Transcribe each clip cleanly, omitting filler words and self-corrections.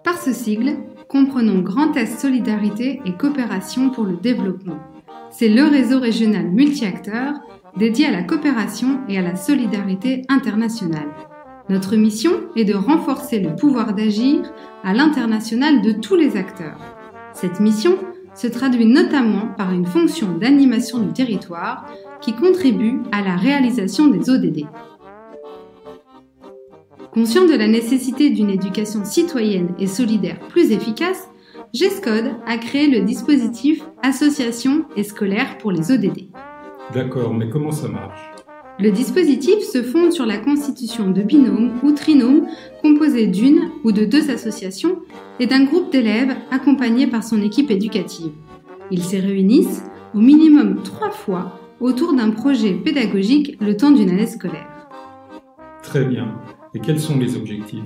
Par ce sigle, comprenons Grand Est Solidarité et Coopération pour le Développement. C'est le réseau régional multi-acteurs dédié à la coopération et à la solidarité internationale. Notre mission est de renforcer le pouvoir d'agir à l'international de tous les acteurs. Cette mission se traduit notamment par une fonction d'animation du territoire qui contribue à la réalisation des ODD. Conscient de la nécessité d'une éducation citoyenne et solidaire plus efficace, GESCOD a créé le dispositif Association et scolaire pour les ODD. D'accord, mais comment ça marche ? Le dispositif se fonde sur la constitution de binômes ou trinômes composés d'une ou de deux associations et d'un groupe d'élèves accompagnés par son équipe éducative. Ils se réunissent au minimum 3 fois autour d'un projet pédagogique le temps d'une année scolaire. Très bien. Et quels sont les objectifs ?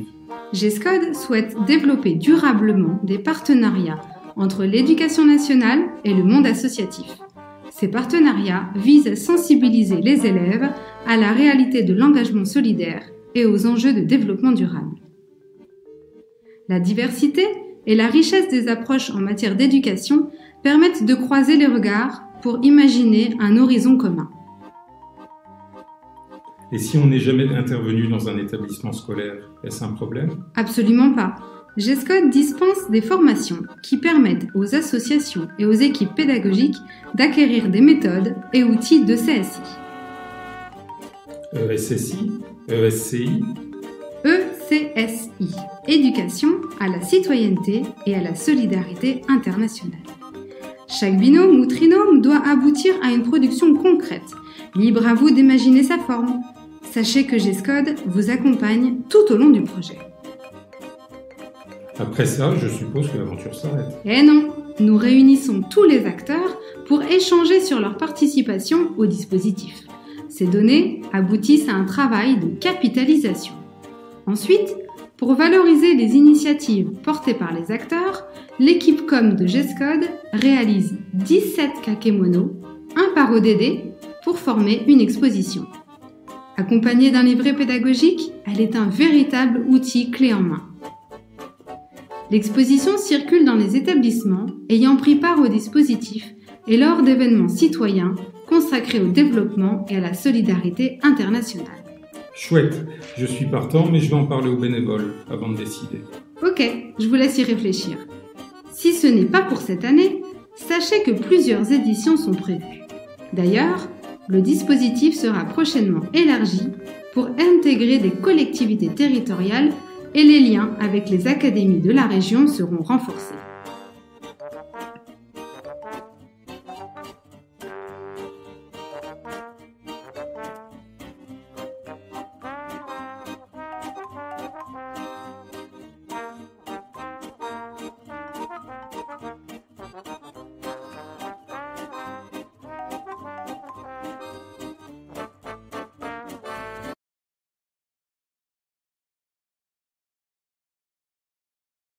GESCOD souhaite développer durablement des partenariats entre l'éducation nationale et le monde associatif. Ces partenariats visent à sensibiliser les élèves à la réalité de l'engagement solidaire et aux enjeux de développement durable. La diversité et la richesse des approches en matière d'éducation permettent de croiser les regards pour imaginer un horizon commun. Et si on n'est jamais intervenu dans un établissement scolaire, est-ce un problème ? Absolument pas. GESCOD dispense des formations qui permettent aux associations et aux équipes pédagogiques d'acquérir des méthodes et outils de CSI. ESSI, ESCI, ECSI, Éducation à la citoyenneté et à la solidarité internationale. Chaque binôme ou trinôme doit aboutir à une production concrète. Libre à vous d'imaginer sa forme. Sachez que GESCOD vous accompagne tout au long du projet. Après ça, je suppose que l'aventure s'arrête. Eh non, nous réunissons tous les acteurs pour échanger sur leur participation au dispositif. Ces données aboutissent à un travail de capitalisation. Ensuite, pour valoriser les initiatives portées par les acteurs, l'équipe com de GESCOD réalise 17 kakémonos, un par ODD, pour former une exposition. Accompagnée d'un livret pédagogique, elle est un véritable outil clé en main. L'exposition circule dans les établissements ayant pris part au dispositif et lors d'événements citoyens consacrés au développement et à la solidarité internationale. Chouette, je suis partant, mais je vais en parler aux bénévoles avant de décider. Ok, je vous laisse y réfléchir. Si ce n'est pas pour cette année, sachez que plusieurs éditions sont prévues. D'ailleurs, le dispositif sera prochainement élargi pour intégrer des collectivités territoriales et les liens avec les académies de la région seront renforcés.